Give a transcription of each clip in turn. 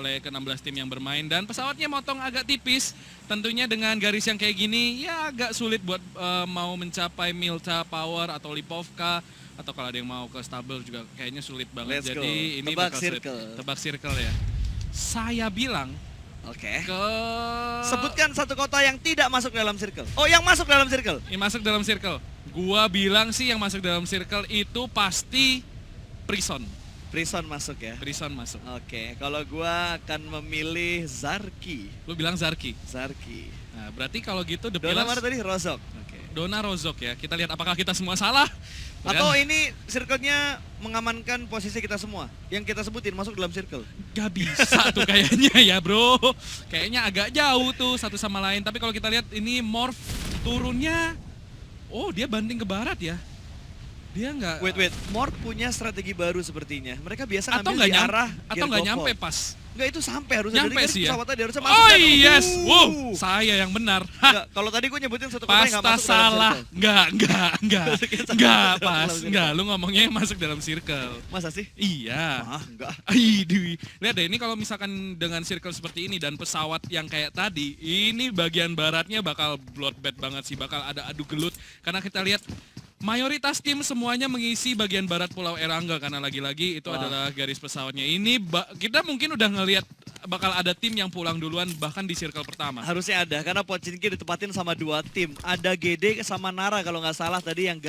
oleh ke-16 tim yang bermain. Dan pesawatnya motong agak tipis. Tentunya dengan garis yang kayak gini, ya agak sulit buat mau mencapai Milta Power atau Lipovka. Atau kalau ada yang mau ke Stable juga kayaknya sulit banget. Let's Jadi go. ini Tebak bakal circle. sulit. Tebak circle ya. Saya bilang Oke. ke... Sebutkan satu kota yang tidak masuk dalam circle. Oh, yang masuk dalam circle. Yang masuk dalam circle. Gua bilang sih yang masuk dalam circle itu pasti Prison. Prison masuk ya. Prison masuk. Oke, kalau gua akan memilih Zarki. Lu bilang Zarki. Zarki. Nah, berarti kalau gitu The Dona Pillars... mana tadi? Rozok. Oke. Dona Rozok ya. Kita lihat apakah kita semua salah. Atau ini circle-nya mengamankan posisi kita semua. Yang kita sebutin masuk dalam circle. Gak bisa tuh kayaknya ya bro. Kayaknya agak jauh tuh satu sama lain. Tapi kalau kita lihat ini Morph turunnya. Oh dia banting ke barat ya. Dia nggak. Wait. Morph punya strategi baru sepertinya. Mereka biasa atau ngambil di nggak arah atau nggak Gear nyampe Gopol. pas. Nggak, itu sampai harusnya. Nyampe Jadi sih ya. pesawatnya dia harusnya masuk. Oh kan. yes, wow, saya yang benar. Nggak, kalau tadi gue nyebutin satu kota yang nggak Pasta masuk dalam salah. circle. Nggak pas. Nggak, lu ngomongnya yang masuk dalam circle. Masa sih? Iya. Enggak. Aduh. Lihat deh ini kalau misalkan dengan circle seperti ini dan pesawat yang kayak tadi, ini bagian baratnya bakal bloodbath banget sih, bakal ada adu gelut karena kita lihat mayoritas tim semuanya mengisi bagian barat Pulau Erangga karena lagi-lagi itu adalah garis pesawatnya. Ini kita mungkin udah ngelihat bakal ada tim yang pulang duluan bahkan di circle pertama. Harusnya ada karena Pochinki ditempatin sama dua tim. Ada GD sama Nara kalau nggak salah tadi yang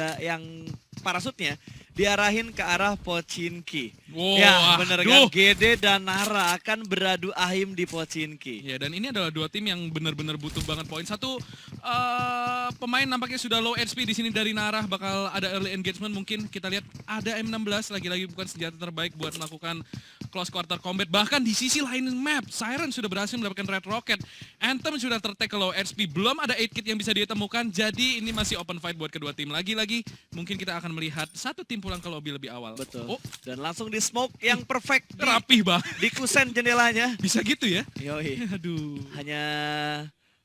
parasutnya diarahin ke arah Pochinki. Wow, Ya bener kan, aduh. GD dan Nara akan beradu ahim di Pochinki. Ya, dan ini adalah dua tim yang benar-benar butuh banget poin. Satu pemain nampaknya sudah low HP di sini dari Nara, bakal ada early engagement mungkin. Kita lihat ada M16 lagi-lagi bukan senjata terbaik buat melakukan close quarter combat. Bahkan di sisi lain map, Siren sudah berhasil mendapatkan Red Rocket. Anthem sudah tertake ke low HP, belum ada 8 kit yang bisa ditemukan. Jadi ini masih open fight buat kedua tim. Lagi-lagi mungkin kita akan melihat satu tim pulang ke lobby lebih awal. Betul. Oh, Dan langsung di smoke yang perfect rapih banget. di kusen jendelanya. Bisa gitu ya? Yoi. Aduh. Hanya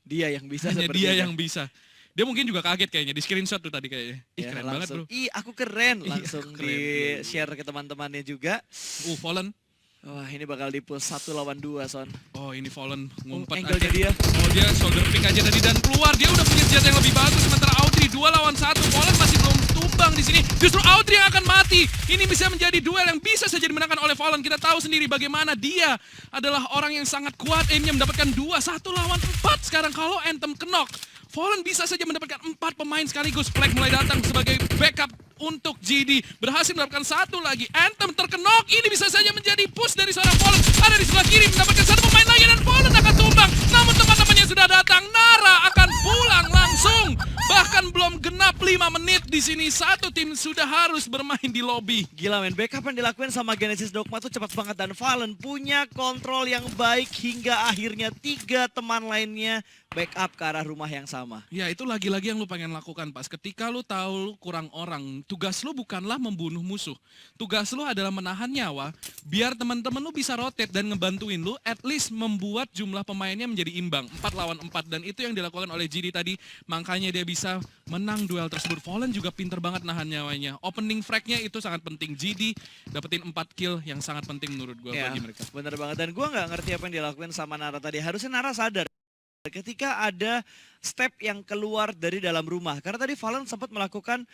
dia yang bisa Hanya seperti dia itu. yang bisa. Dia mungkin juga kaget kayaknya di screenshot tuh tadi kayaknya. Ih, Ya, keren banget bro. Ih, aku keren. Ih, Langsung aku keren. di share ke teman-temannya juga. Fallen. Wah, ini bakal di push 1 lawan 2, Son. Oh ini Fallen ngumpet angle-nya aja. dia. Oh dia shoulder pick aja tadi dan keluar. Dia udah punya senjata yang lebih bagus. Sementara Audrey 2 lawan 1. Fallen masih belum tumbang di sini. Justru Audrey yang akan mati. Ini bisa menjadi duel yang bisa saja dimenangkan oleh Fallen. Kita tahu sendiri bagaimana dia adalah orang yang sangat kuat. Aimnya mendapatkan 2, 1 lawan 4. Sekarang kalau Anthem kenok, Fallen bisa saja mendapatkan 4 pemain sekaligus. Flag mulai datang sebagai backup untuk GD. Berhasil mendapatkan 1 lagi. Anthem terkenok. Ini bisa saja menjadi push dari seorang Fallen. Ada di sebelah kiri mendapatkan 1 pemain lagi dan Fallen akan tumbang. Namun teman-temannya sudah datang. Nara akan pulang langsung. Bahkan belum genap 5 menit di sini. Satu tim sudah harus bermain di lobby. Gila men, backup yang dilakuin sama Genesis Dogma tuh cepat banget. Dan Fallen punya kontrol yang baik hingga akhirnya 3 teman lainnya backup ke arah rumah yang sama. Ya itu lagi-lagi yang lu pengen lakukan pas. Ketika lu tahu lu kurang orang, tugas lu bukanlah membunuh musuh. Tugas lu adalah menahan nyawa, biar teman-teman lu bisa rotate dan ngebantuin lu, at least membuat jumlah pemainnya menjadi imbang. 4 lawan 4, dan itu yang dilakukan oleh GD tadi. Makanya dia bisa menang duel tersebut. Fallen juga pinter banget nahan nyawanya. Opening frag-nya itu sangat penting. GD dapetin 4 kill yang sangat penting menurut gue bagi mereka. Bener banget, dan gue nggak ngerti apa yang dilakuin sama Nara tadi. Harusnya Nara sadar ketika ada step yang keluar dari dalam rumah. Karena tadi Fallen sempat melakukan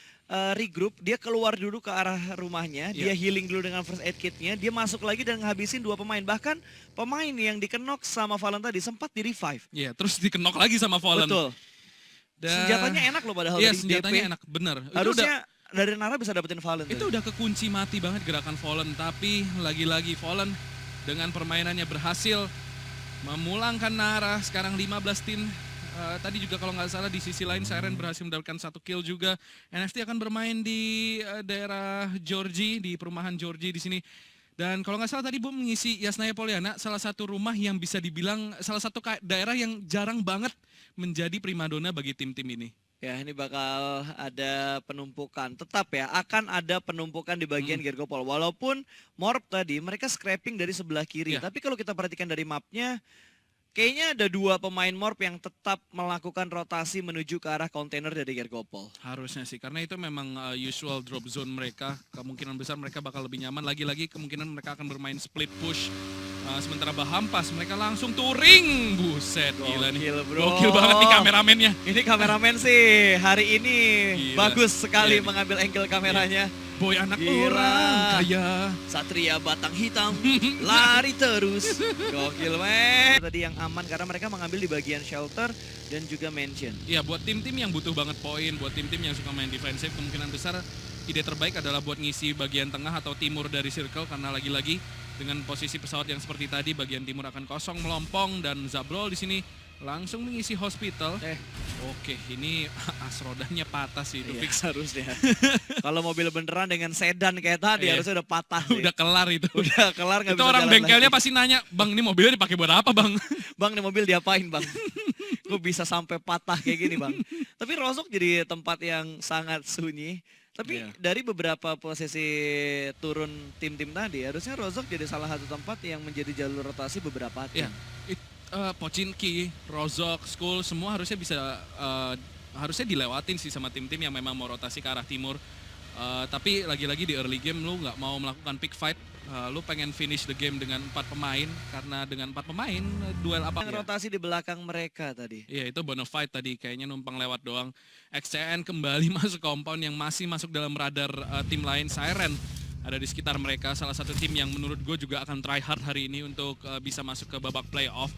regroup, dia keluar dulu ke arah rumahnya, dia healing dulu dengan first aid kitnya, dia masuk lagi dan ngabisin 2 pemain. Bahkan pemain yang dikenok sama Fallen tadi sempat di revive. Iya, terus dikenok lagi sama Fallen. Betul. Senjatanya enak loh padahal iya, dari senjatanya DP. enak, bener. Harusnya dari Nara bisa dapetin Fallen. Itu udah kekunci mati banget gerakan Fallen. Tapi lagi-lagi Fallen dengan permainannya berhasil memulangkan Nara. Sekarang 15 tim. Tadi juga kalau nggak salah di sisi lain Siren berhasil mendapatkan 1 kill juga. NFT akan bermain di daerah Georgie, di perumahan Georgie di sini. Dan kalau nggak salah tadi Bu mengisi Yasnaya Poliana, salah satu rumah yang bisa dibilang salah satu daerah yang jarang banget menjadi primadona bagi tim-tim ini. Ya, ini bakal ada penumpukan. Tetap ya, akan ada penumpukan di bagian Gear Gopol. Walaupun Morp tadi mereka scrapping dari sebelah kiri. Tapi kalau kita perhatikan dari mapnya, kayaknya ada 2 pemain Morp yang tetap melakukan rotasi menuju ke arah kontainer dari Gear Gopol. Harusnya sih, karena itu memang usual drop zone mereka. Kemungkinan besar mereka bakal lebih nyaman. Lagi-lagi kemungkinan mereka akan bermain split push. Sementara Bahampas mereka langsung touring. Buset, gila nih. Gokil, bro. Gokil banget nih kameramennya. Ini kameramen sih hari ini Gila. bagus sekali Iya. mengambil angle kameranya. Boy anak Gila. orang kaya. Satria batang hitam lari terus. Gokil men. Tadi yang aman karena mereka mengambil di bagian shelter dan juga mansion. Iya, buat tim-tim yang butuh banget poin, buat tim-tim yang suka main defensif, kemungkinan besar ide terbaik adalah buat ngisi bagian tengah atau timur dari circle, karena lagi-lagi dengan posisi pesawat yang seperti tadi, bagian timur akan kosong melompong dan Zabrol di sini langsung mengisi hospital. Oke, ini as rodanya patah sih itu Iya, fix. harusnya. Kalau mobil beneran dengan sedan kayak tadi Iya. harusnya udah patah sih. Udah kelar itu. Udah kelar nggak Itu bisa orang jalan bengkelnya lagi. pasti nanya, "Bang, ini mobilnya dipakai buat apa, Bang?" Bang, nih mobil diapain bang? Kok bisa sampai patah kayak gini bang? Tapi Rozok jadi tempat yang sangat sunyi. Tapi Iya. dari beberapa posisi turun tim-tim tadi, harusnya Rozok jadi salah satu tempat yang menjadi jalur rotasi beberapa tim. Iya. Pochinki, Rozok, Skull semua harusnya bisa harusnya dilewatin sih sama tim-tim yang memang mau rotasi ke arah timur. Tapi lagi-lagi di early game lu nggak mau melakukan pick fight. Lu pengen finish the game dengan 4 pemain, karena dengan 4 pemain duel apa? Yang rotasi di belakang mereka tadi. Iya, itu Bonafide tadi kayaknya numpang lewat doang. XCN kembali masuk compound yang masih masuk dalam radar tim lain. Siren ada di sekitar mereka, salah satu tim yang menurut gue juga akan try hard hari ini untuk bisa masuk ke babak playoff.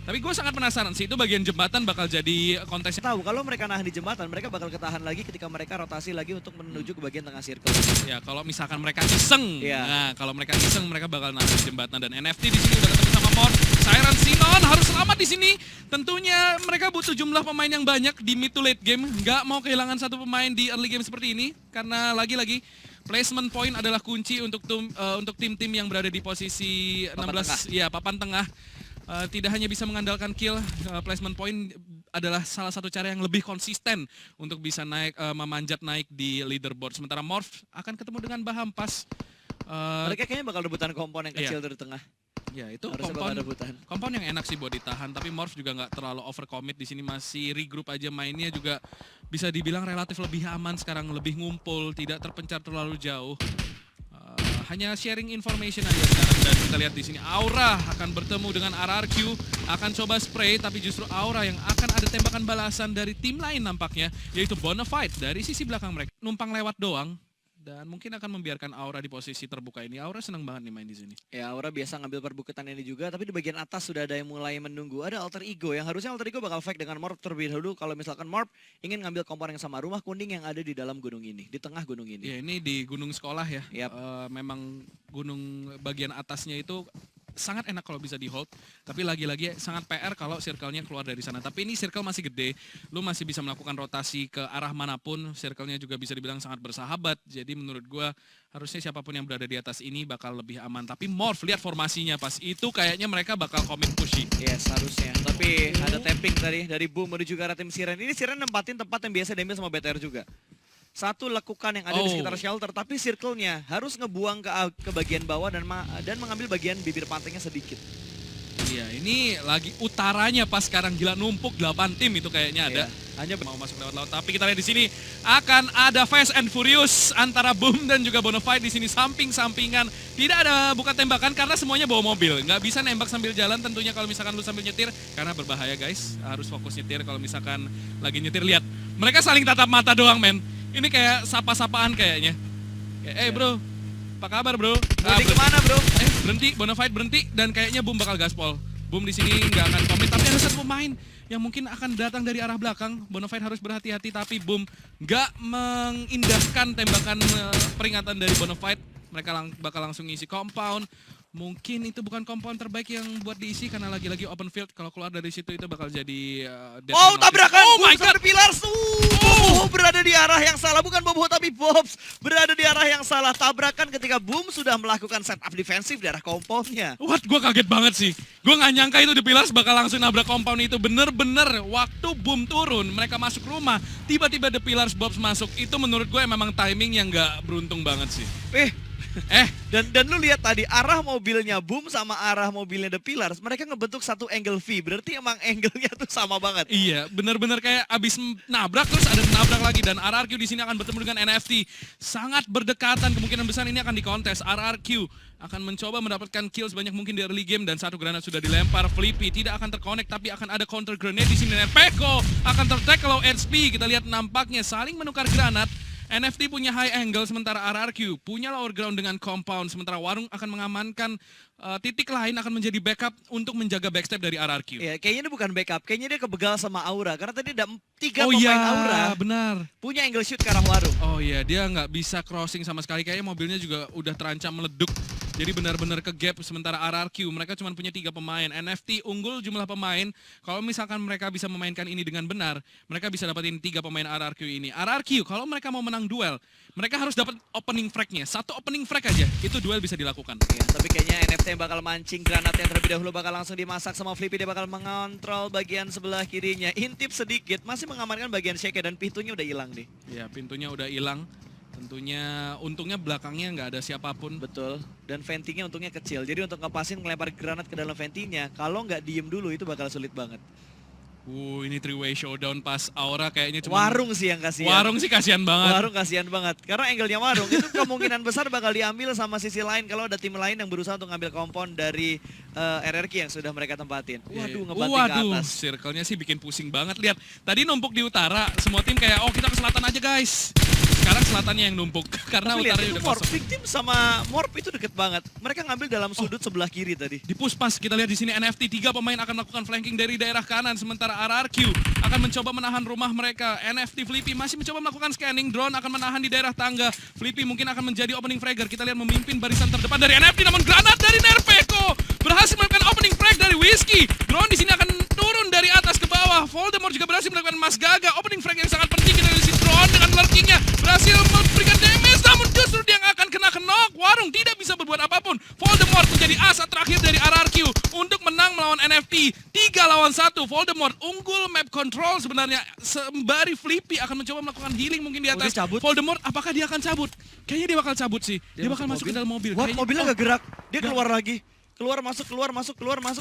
Tapi gue sangat penasaran sih, itu bagian jembatan bakal jadi kontesnya. Tahu kalau mereka nahan di jembatan, mereka bakal ketahan lagi ketika mereka rotasi lagi untuk menuju ke bagian tengah circle. Ya, kalau misalkan mereka iseng, Iya. nah kalau mereka iseng mereka bakal nahan di jembatan. Dan NFT di sini udah ketemu sama Mor. Siren Sinon harus selamat di sini. Tentunya mereka butuh jumlah pemain yang banyak di mid to late game. Nggak mau kehilangan satu pemain di early game seperti ini, karena lagi-lagi placement point adalah kunci untuk tim-tim yang berada di posisi Papan 16, ya papan tengah. Tidak hanya bisa mengandalkan kill, placement point adalah salah satu cara yang lebih konsisten untuk bisa naik, memanjat naik di leaderboard. Sementara Morph akan ketemu dengan Bahampas. Mereka kayaknya bakal rebutan kompon yang kecil dari tengah. Ya itu Harusnya bakal rebutan. kompon yang enak sih buat ditahan, tapi Morph juga nggak terlalu overcommit di sini, masih regroup aja mainnya juga bisa dibilang relatif lebih aman sekarang, lebih ngumpul, tidak terpencar terlalu jauh. Hanya sharing information aja sekarang, dan kita lihat di sini Aura akan bertemu dengan RRQ, akan coba spray, tapi justru Aura yang akan ada tembakan balasan dari tim lain nampaknya, yaitu Bonafide dari sisi belakang mereka. Numpang lewat doang, dan mungkin akan membiarkan Aura di posisi terbuka ini. Aura senang banget nih main di sini. Ya, Aura biasa ngambil perbukitan ini juga, tapi di bagian atas sudah ada yang mulai menunggu. Ada Alter Ego yang harusnya Alter Ego bakal fight dengan Morph terlebih dahulu kalau misalkan Morph ingin ngambil kompon yang sama rumah kuning yang ada di dalam gunung ini, di tengah gunung ini. Ya, ini di gunung sekolah ya. Yap. Memang gunung bagian atasnya itu sangat enak kalau bisa di hold, tapi lagi-lagi sangat PR kalau circle-nya keluar dari sana. Tapi ini circle masih gede, lu masih bisa melakukan rotasi ke arah manapun, circle-nya juga bisa dibilang sangat bersahabat. Jadi menurut gua harusnya siapapun yang berada di atas ini bakal lebih aman. Tapi Morph, lihat formasinya pas itu kayaknya mereka bakal commit pushy. Yes, harusnya. Tapi ada tapping tadi dari Boom menuju ke arah tim Siren. Ini Siren nempatin tempat yang biasa diambil sama BTR juga. Satu lekukan yang ada di sekitar shelter, tapi circle-nya harus ngebuang ke bagian bawah dan mengambil bagian bibir pantainya sedikit. Iya, ini lagi utaranya pas sekarang gila numpuk 8 tim itu kayaknya ada. Iya, hanya Mau masuk lewat laut, tapi kita lihat di sini akan ada Fast and Furious antara Boom dan juga Bonafide di sini samping-sampingan. Tidak ada buka tembakan karena semuanya bawa mobil. Nggak bisa nembak sambil jalan tentunya kalau misalkan lu sambil nyetir, karena berbahaya guys. Harus fokus nyetir kalau misalkan lagi nyetir. Lihat, mereka saling tatap mata doang men. Ini kayak sapa-sapaan kayaknya. Kayak, bro, apa kabar bro? Berhenti kemana bro? Berhenti, Bonafide berhenti, dan kayaknya Boom bakal gaspol. Boom di sini nggak akan komit, tapi ada satu pemain yang mungkin akan datang dari arah belakang. Bonafide harus berhati-hati, tapi Boom nggak mengindahkan tembakan peringatan dari Bonafide. Mereka bakal langsung ngisi compound. Mungkin itu bukan compound terbaik yang buat diisi karena lagi-lagi open field. Kalau keluar dari situ itu bakal jadi death Oh, penalty. tabrakan! Oh my Boom god! sama Pillars! Bobo berada di arah yang salah, bukan Bobo tapi Bobs berada di arah yang salah. Tabrakan ketika Boom sudah melakukan setup defensif di arah compoundnya. What? Gue kaget banget sih. Gue nggak nyangka itu The Pillars bakal langsung nabrak compound itu. Bener-bener waktu Boom turun, mereka masuk rumah, tiba-tiba The Pillars Bobs masuk. Itu menurut gue memang timing yang nggak beruntung banget sih. Dan lu lihat tadi arah mobilnya Boom sama arah mobilnya The Pillars, mereka ngebentuk satu angle V. Berarti emang angle-nya tuh sama banget. Iya, benar-benar kayak abis nabrak terus ada nabrak lagi dan RRQ di sini akan bertemu dengan NFT. Sangat berdekatan, kemungkinan besar ini akan dikontes. RRQ akan mencoba mendapatkan kill sebanyak mungkin di early game dan satu granat sudah dilempar. Flippy tidak akan terkonek tapi akan ada counter grenade di sini dan Peko akan tertake kalau HP. Kita lihat nampaknya saling menukar granat. NFT punya high angle sementara RRQ punya lower ground dengan compound sementara Warung akan mengamankan titik lain akan menjadi backup untuk menjaga backstep dari RRQ. Ya, kayaknya ini bukan backup, kayaknya dia kebegal sama Aura karena tadi ada 3 Oh pemain iya, Aura benar. punya angle shoot ke arah Warung. Oh iya, dia nggak bisa crossing sama sekali. Kayaknya mobilnya juga udah terancam meleduk. Jadi benar-benar ke gap sementara RRQ. Mereka cuma punya 3 pemain. NFT unggul jumlah pemain. Kalau misalkan mereka bisa memainkan ini dengan benar, mereka bisa dapetin 3 pemain RRQ ini. RRQ, kalau mereka mau menang duel, mereka harus dapat opening frag-nya. Satu opening frag aja, itu duel bisa dilakukan. Ya, tapi kayaknya NFT yang bakal mancing granat yang terlebih dahulu bakal langsung dimasak sama Flippy. Dia bakal mengontrol bagian sebelah kirinya. Intip sedikit, masih mengamankan bagian shake dan pintunya udah hilang nih. Ya, pintunya udah hilang. Tentunya untungnya belakangnya nggak ada siapapun. Betul. Dan ventingnya untungnya kecil. Jadi untuk ngepasin ngelempar granat ke dalam ventingnya, kalau nggak diem dulu itu bakal sulit banget. Ini three-way showdown pas Aura kayaknya cuma Warung sih yang kasihan. Warung sih kasihan banget. Warung kasihan banget. Karena angle-nya Warung itu kemungkinan besar bakal diambil sama sisi lain kalau ada tim lain yang berusaha untuk ngambil kompon dari RRQ yang sudah mereka tempatin. Waduh, ngebanting ke atas. Circle-nya sih bikin pusing banget. Lihat, tadi numpuk di utara, semua tim kayak, oh kita ke selatan aja guys. Sekarang selatannya yang numpuk, karena Tapi lihat, utaranya itu udah Morp, kosong. Victim sama Morp itu deket banget. Mereka ngambil dalam sudut sebelah kiri tadi. Di push pas, kita lihat di sini NFT 3 pemain akan melakukan flanking dari daerah kanan, sementara RRQ akan mencoba menahan rumah mereka. NFT Flippy masih mencoba melakukan scanning, drone akan menahan di daerah tangga. Flippy mungkin akan menjadi opening fragger. Kita lihat memimpin barisan terdepan dari NFT, namun granat dari Nerpeko berhasil melakukan opening frag dari Whiskey. Drone di sini akan turun dari atas ke bawah. Voldemort juga berhasil melakukan Mas Gaga, opening frag yang sangat penting. Kita lihat si drone dengan lurkingnya berhasil memberikan damage, namun justru dia yang akan kena knock. Warung tidak bisa berbuat apapun. Voldemort menjadi asa terakhir dari RRQ untuk menang melawan NFT. 3 lawan 1. Voldemort unggul map control sebenarnya. Sembari Flippy akan mencoba melakukan healing mungkin di atas. dia cabut. Voldemort apakah dia akan cabut? Kayaknya dia bakal cabut sih. Dia bakal masuk ke dalam mobil. What? Kayaknya- Mobilnya oh, gak gerak. Dia keluar lagi. Keluar masuk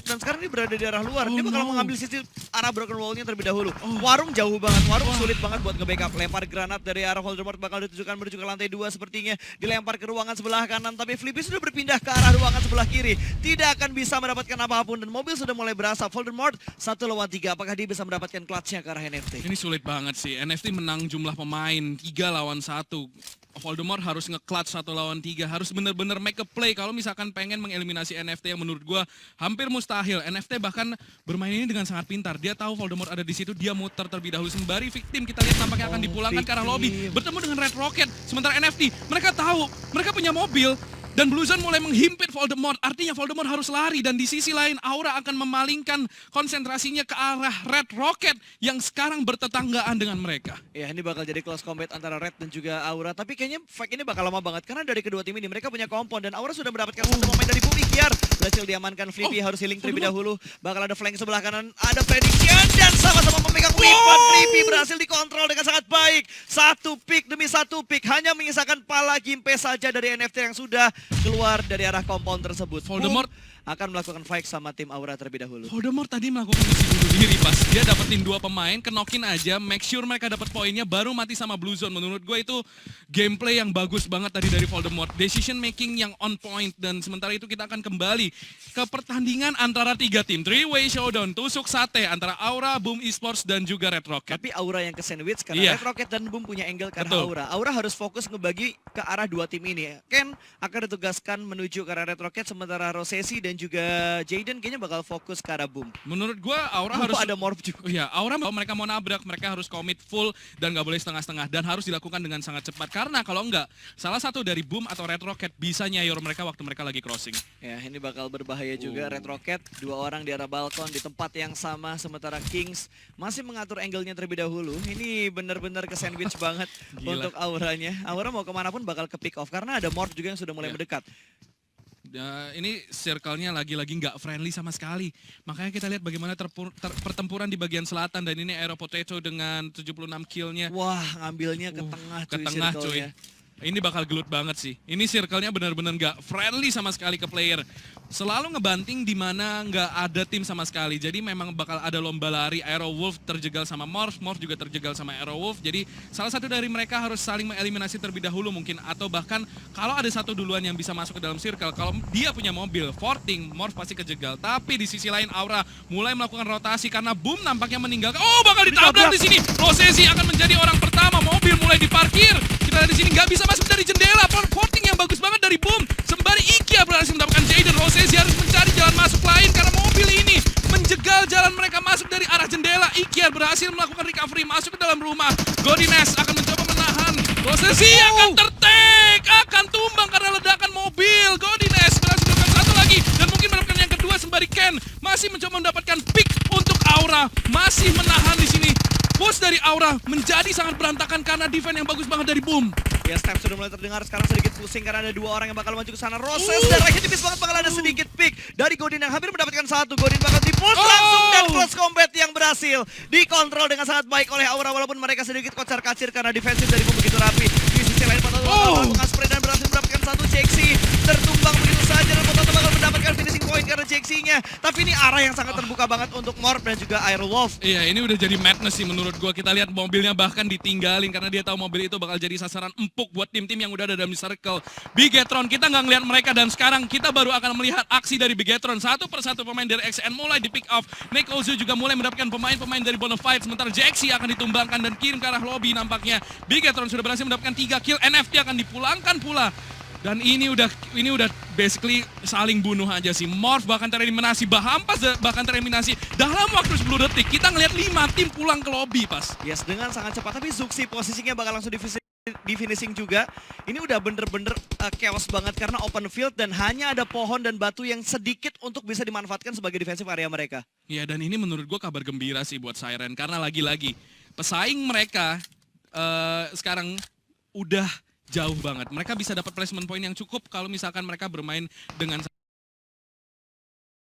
dan sekarang dia berada di arah luar. Dia bakal mengambil sisi arah broken wall-nya terlebih dahulu. Warung jauh banget. Warung sulit banget buat nge-backup. Lempar granat dari arah Voldemort bakal ditujukan menuju ke lantai 2 sepertinya. Dilempar ke ruangan sebelah kanan tapi Flippy sudah berpindah ke arah ruangan sebelah kiri. Tidak akan bisa mendapatkan apapun dan mobil sudah mulai berasap. Voldemort 1 lawan 3. Apakah dia bisa mendapatkan clutch-nya ke arah NFT? Ini sulit banget sih. NFT menang jumlah pemain 3 lawan 1. Voldemort harus nge-clutch 1 lawan 3. Harus benar-benar make a play kalau misalkan pengen mengeliminasi NFT yang menurut gua hampir mustahil. NFT bahkan bermain ini dengan sangat pintar. Dia tahu Voldemort ada di situ, dia muter terlebih dahulu. Sembari Victim kita lihat tampaknya akan dipulangkan ke arah lobby. Bertemu dengan Red Rocket. Sementara NFT, mereka tahu, mereka punya mobil. Dan Blue Zone mulai menghimpit Voldemort. Artinya Voldemort harus lari. Dan di sisi lain Aura akan memalingkan konsentrasinya ke arah Red Rocket yang sekarang bertetanggaan dengan mereka. Ya, ini bakal jadi close combat antara Red dan juga Aura. Tapi kayaknya fight ini bakal lama banget. Karena dari kedua tim ini mereka punya kompon. Dan Aura sudah mendapatkan satu pemain dari Bumi Kiar. Berhasil diamankan. Flippy harus healing terlebih dahulu. Bakal ada flank sebelah kanan. Ada prediction. Dan sama-sama memegang weapon. Flippy berhasil dikontrol dengan sangat baik. 1 pick demi 1 pick. Hanya mengisahkan pala Gimpe saja dari NFT yang sudah keluar dari arah compound tersebut. Voldemort akan melakukan fight sama tim Aura terlebih dahulu. Voldemort tadi melakukan misi bunuh diri pas dia dapetin 2 pemain, kenokin aja, make sure mereka dapat poinnya, baru mati sama Blue Zone. Menurut gue itu gameplay yang bagus banget tadi dari Voldemort. Decision making yang on point dan sementara itu kita akan kembali ke pertandingan antara 3 tim. 3-way showdown, tusuk sate antara Aura, Boom Esports dan juga Red Rocket. Tapi Aura yang ke sandwich karena Iya. Red Rocket dan Boom punya angle ke arah Betul. Aura. Aura harus fokus ngebagi ke arah 2 tim ini. Ken akan ditugaskan menuju ke arah Red Rocket sementara Rosesi dan juga Jaden kayaknya bakal fokus ke arah Boom. Menurut gue Aura Harus harus ada Morph juga. Iya, Aura kalau mereka mau nabrak, mereka harus komit full dan nggak boleh setengah-setengah dan harus dilakukan dengan sangat cepat karena kalau enggak, salah satu dari Boom atau Red Rocket bisa nyayor mereka waktu mereka lagi crossing. Ya, ini bakal berbahaya juga. Red Rocket 2 orang di arah balkon di tempat yang sama sementara Kings masih mengatur angle-nya terlebih dahulu. Ini benar-benar ke sandwich banget Gila. untuk Auranya. Aura mau kemanapun bakal ke pick off karena ada Morph juga yang sudah mulai Iya. mendekat. Ini circle-nya lagi-lagi nggak friendly sama sekali. Makanya kita lihat bagaimana pertempuran di bagian selatan dan ini Aero Potato dengan 76 kill-nya. Wah, ngambilnya ke tengah ke cuy tengah, circle-nya. Ini bakal gelut banget sih. Ini circle-nya benar-benar nggak friendly sama sekali ke player. Selalu ngebanting di mana nggak ada tim sama sekali. Jadi memang bakal ada lomba lari. Aerowolf terjegal sama Morph juga terjegal sama Aerowolf. Jadi salah satu dari mereka harus saling mengeliminasi terlebih dahulu mungkin. Atau bahkan kalau ada satu duluan yang bisa masuk ke dalam circle. Kalau dia punya mobil, Forting, Morph pasti kejegal. Tapi di sisi lain Aura mulai melakukan rotasi karena Boom nampaknya meninggalkan. Oh, bakal ditabrak di sini. Rosesi akan menjadi orang pertama. Mobil mulai diparkir. Kita lihat di sini nggak bisa masuk dari jendela. Forting yang bagus banget dari Boom. Sembari Ikia berhasil mendapatkan Jaden. Rosesi harus mencari jalan masuk lain karena mobil ini menjegal jalan mereka masuk dari arah jendela. Ikia berhasil melakukan recovery masuk ke dalam rumah. Godinez akan mencoba menahan. Rosesi akan tertek, akan tumbang karena ledakan mobil. Godinez berhasil mendapatkan satu lagi dan mungkin mendapatkan yang kedua sembari Ken masih mencoba mendapatkan pick untuk Aura. Masih menahan di sini. Push dari Aura menjadi sangat berantakan karena defense yang bagus banget dari Boom. Ya, step sudah mulai terdengar sekarang sedikit pusing karena ada dua orang yang bakal maju ke sana. Roses dan Rakyat tipis banget bakal ada sedikit pick dari Godin yang hampir mendapatkan satu. Godin bakal di-push langsung dan close combat yang berhasil dikontrol dengan sangat baik oleh Aura walaupun mereka sedikit kocar-kacir karena defensif dari Boom begitu rapi. Di sisi lain Potato melakukan spray dan berhasil mendapatkan satu. Jaxi tertumbang begitu saja dan Potato bakal mendapatkan finishing point karena Jaxi-nya. Tapi ini arah yang sangat terbuka banget untuk Morph dan juga Aerowolf. Iya, ini udah jadi madness sih menurut gua. Kita lihat mobilnya bahkan ditinggalin karena dia tahu mobil itu bakal jadi sasaran empuk buat tim-tim yang udah ada dalam circle. Bigetron, kita nggak ngelihat mereka dan sekarang kita baru akan melihat aksi dari Bigetron. Satu persatu pemain dari XN mulai di pick off. Nick Ozu juga mulai mendapatkan pemain-pemain dari Bonafide. Sementara Jaxi akan ditumbangkan dan kirim ke arah lobby nampaknya. Bigetron sudah berhasil mendapatkan 3 kill. NFT akan dipulangkan pula. Dan ini udah basically saling bunuh aja sih. Morph bahkan tereliminasi, Bahampas bahkan tereliminasi dalam waktu 10 detik. Kita ngelihat 5 tim pulang ke lobby pas. Yes, dengan sangat cepat. Tapi Zuxi posisinya bakal langsung di finishing juga. Ini udah bener-bener chaos banget karena open field dan hanya ada pohon dan batu yang sedikit untuk bisa dimanfaatkan sebagai defensive area mereka. Iya, dan ini menurut gue kabar gembira sih buat Siren karena lagi-lagi pesaing mereka sekarang udah jauh banget. Mereka bisa dapat placement point yang cukup kalau misalkan mereka bermain dengan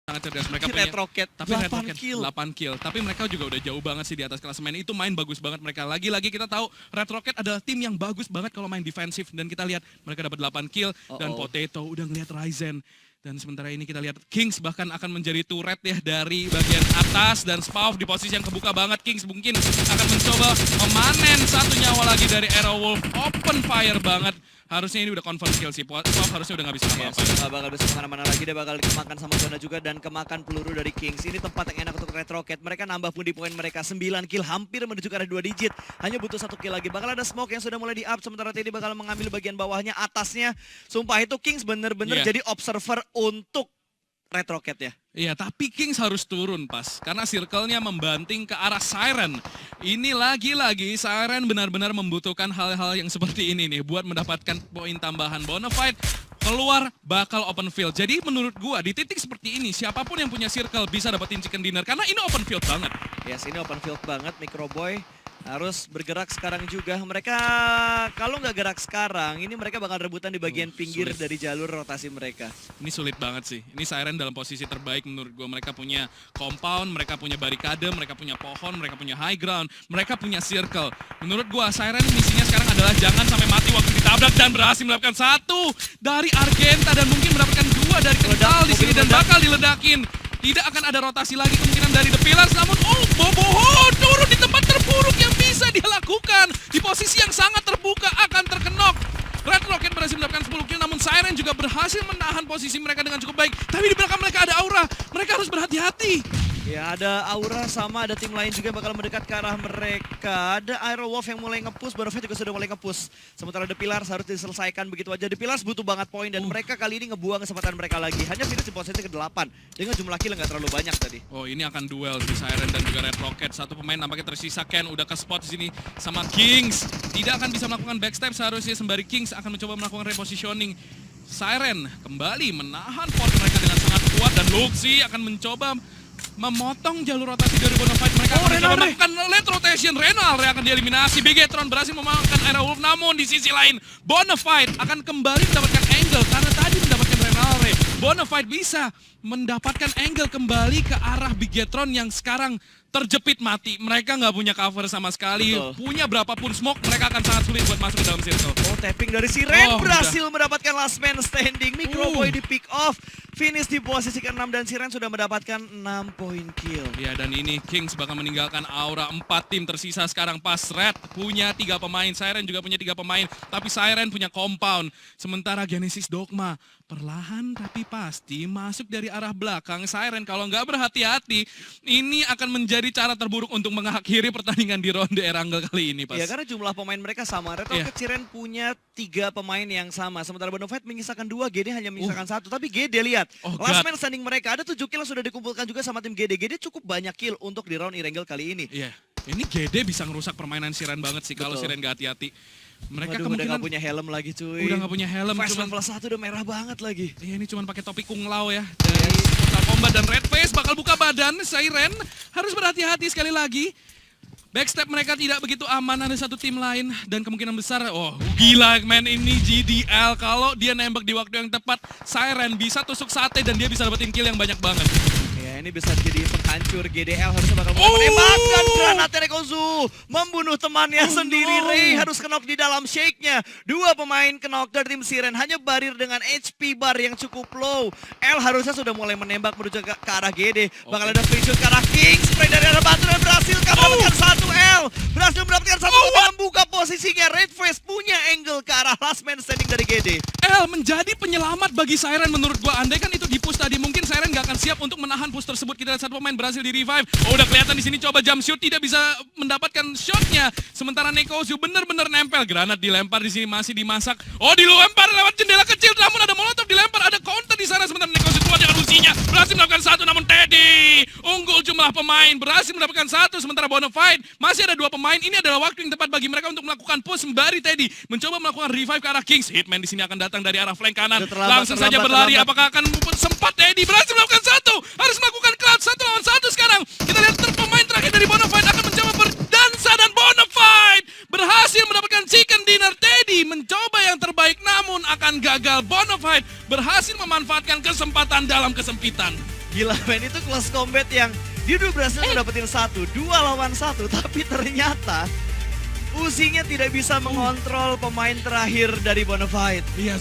sangat cerdas. Mereka punya Retrocat, tapi 8 kill. 8 kill. Tapi mereka juga udah jauh banget sih di atas klasemen. Itu main bagus banget mereka. Lagi-lagi kita tahu Red Rocket adalah tim yang bagus banget kalau main defensif. Dan kita lihat mereka dapat 8 kill. Dan Potato udah ngelihat Ryzen. Dan sementara ini kita lihat Kings bahkan akan menjadi turret ya dari bagian atas. Dan Spauf di posisi yang kebuka banget. Kings mungkin akan mencoba memanen satu nyawa lagi dari Aerowolf. Open fire banget. Harusnya ini udah confirm kill sih. Spauf harusnya udah gak bisa apa-apa. Sudah gak bakal bisa kemana-mana lagi. Dia bakal dikemakan sama zona juga dan kemakan peluru dari Kings. Ini tempat yang enak untuk Red Rocket. Mereka nambah pundi poin mereka 9 kill. Hampir menuju ke arah 2 digit. Hanya butuh 1 kill lagi. Bakal ada smoke yang sudah mulai di-up. Sementara Teddy bakal mengambil bagian bawahnya, atasnya. Sumpah itu Kings bener-bener jadi observer untuk Red Rocket ya. Iya, tapi Kings harus turun pas. Karena circle-nya membanting ke arah Siren. Ini lagi-lagi Siren benar-benar membutuhkan hal-hal yang seperti ini nih. Buat mendapatkan poin tambahan. Bonafide keluar bakal open field. Jadi menurut gua di titik seperti ini siapapun yang punya circle bisa dapetin chicken dinner. Karena ini open field banget. Yes, ini open field banget. Microboy harus bergerak sekarang juga. Mereka kalau nggak gerak sekarang, ini mereka bakal rebutan di bagian pinggir sulit dari jalur rotasi mereka. Ini sulit banget sih. Ini Siren dalam posisi terbaik menurut gue. Mereka punya compound, mereka punya barikade, mereka punya pohon, mereka punya high ground, mereka punya circle. Menurut gue Siren misinya sekarang adalah jangan sampai mati waktu ditabrak dan berhasil mendapatkan 1 dari Argenta dan mungkin mendapatkan 2 dari Kental di sini dan bakal diledakin. Tidak akan ada rotasi lagi kemungkinan dari The Pillars, namun Boboho turun di tempat terburuk yang bisa dia lakukan. Di posisi yang sangat terbuka akan terkenok. Red Rocket berhasil mendapatkan 10 kill, namun Siren juga berhasil menahan posisi mereka dengan cukup baik. Tapi di belakang mereka ada Aura, mereka harus berhati-hati. Ya ada Aura sama ada tim lain juga bakal mendekat ke arah mereka. Ada Aerowolf yang mulai nge-push, Bonafide juga sudah mulai nge-push. Sementara The Pillars harus diselesaikan begitu aja. The Pillars butuh banget poin dan mereka kali ini ngebuang kesempatan mereka lagi. Hanya finish di posisi ke-8 dengan jumlah kill nggak terlalu banyak tadi. Oh, ini akan duel di Siren dan juga Red Rocket. Satu pemain nampaknya tersisa, Ken udah ke spot di sini sama Kings. Tidak akan bisa melakukan backstep seharusnya sembari Kings akan mencoba melakukan repositioning. Siren kembali menahan port mereka dengan sangat kuat dan Luxi akan mencoba memotong jalur rotasi dari Bonafide. Mereka akan mencoba melakukan late rotation. Renalre akan dieliminasi. Bigetron berhasil memakan Aerowolf, namun di sisi lain Bonafide akan kembali mendapatkan angle karena tadi mendapatkan Renalre. Bonafide bisa mendapatkan angle kembali ke arah Bigetron yang sekarang terjepit mati. Mereka nggak punya cover sama sekali. Betul. Punya berapapun smoke, mereka akan sangat sulit buat masuk ke dalam circle. Oh, tapping dari Siren Oh, berhasil mendapatkan last man standing. Microboy di pick off. Finish di posisi ke-6 dan Siren sudah mendapatkan 6 poin kill. Ya, dan ini Kings bakal meninggalkan aura 4 tim tersisa sekarang pas Red punya 3 pemain, Siren juga punya 3 pemain, tapi Siren punya compound. Sementara Genesis Dogma perlahan tapi pasti masuk dari arah belakang. Siren kalau nggak berhati-hati, ini akan menjadi cara terburuk untuk mengakhiri pertandingan di ronde Erangel kali ini, Pas. Ya, karena jumlah pemain mereka sama. Red Rocket Siren punya 3 pemain yang sama. Sementara Bonafide menyisakan 2, GD hanya menyisakan 1. Tapi GD lihat, last man standing mereka ada 7 kill yang sudah dikumpulkan juga sama tim GD. GD cukup banyak kill untuk di round Erangel kali ini. Iya, ini GD bisa ngerusak permainan Siren banget sih kalau Betul. Siren nggak hati-hati. Mereka Waduh, udah kemungkinan gak punya helm lagi cuy. udah nggak punya helm, Fast cuman level 1 udah merah banget lagi. iya, ini cuma pakai topi Kung Lao ya dari Mortal Kombat, dan Red Face bakal buka badan. Siren harus berhati-hati sekali lagi. Backstep mereka tidak begitu aman, ada satu tim lain dan kemungkinan besar, oh gila men ini GDL, kalau dia nembak di waktu yang tepat, Siren bisa tusuk sate dan dia bisa dapetin kill yang banyak banget. Ya, ini bisa jadi penghancur. GDL harusnya bakal mulai menembakkan granatnya Nekozu. Membunuh temannya sendiri. Ray harus knock di dalam shake-nya. 2 pemain knock dari tim Siren. Hanya Barir dengan HP bar yang cukup low. L harusnya sudah mulai menembak menuju ke arah GD. Bakal ada free shoot ke arah King. Spray dari arah batu dan berhasil mendapatkan 1 L. Berhasil mendapatkan 1 tapi membuka posisinya. Red Face punya angle ke arah last man standing dari GD. L menjadi penyelamat bagi Siren menurut gua. Andai kan itu di push tadi, mungkin Siren gak akan siap untuk menahan push tersebut. Kita lihat satu pemain berhasil di revive. Oh, udah kelihatan di sini coba jump shoot, tidak bisa mendapatkan shotnya. Sementara Nekozu bener-bener nempel. Granat dilempar di sini masih dimasak. Oh, dilempar lewat jendela kecil, namun ada molotov dilempar, ada counter di sana. Sementara Nekozu keluar dengan usinya, berhasil mendapatkan 1, namun Teddy unggul jumlah pemain, berhasil mendapatkan 1. Sementara Bonafide masih ada 2 pemain. Ini adalah waktu yang tepat bagi mereka untuk melakukan push sembari Teddy mencoba melakukan revive ke arah Kings. Hitman di sini akan datang dari arah flank kanan. Langsung saja berlari. Apakah akan sempat Teddy berhasil melakukan 1? Harus melakukan clutch 1 lawan 1 sekarang. Kita lihat pemain terakhir dari Bonafide akan mencoba berdansa dan Bonafide berhasil mendapatkan chicken dinner. Teddy mencoba yang terbaik namun akan gagal. Bonafide berhasil memanfaatkan kesempatan dalam kesempitan. Gila men, itu close combat yang dia udah berhasil dapetin 1, 2 lawan 1. Tapi ternyata Uzinya tidak bisa mengontrol pemain terakhir dari Bonafide. Iya,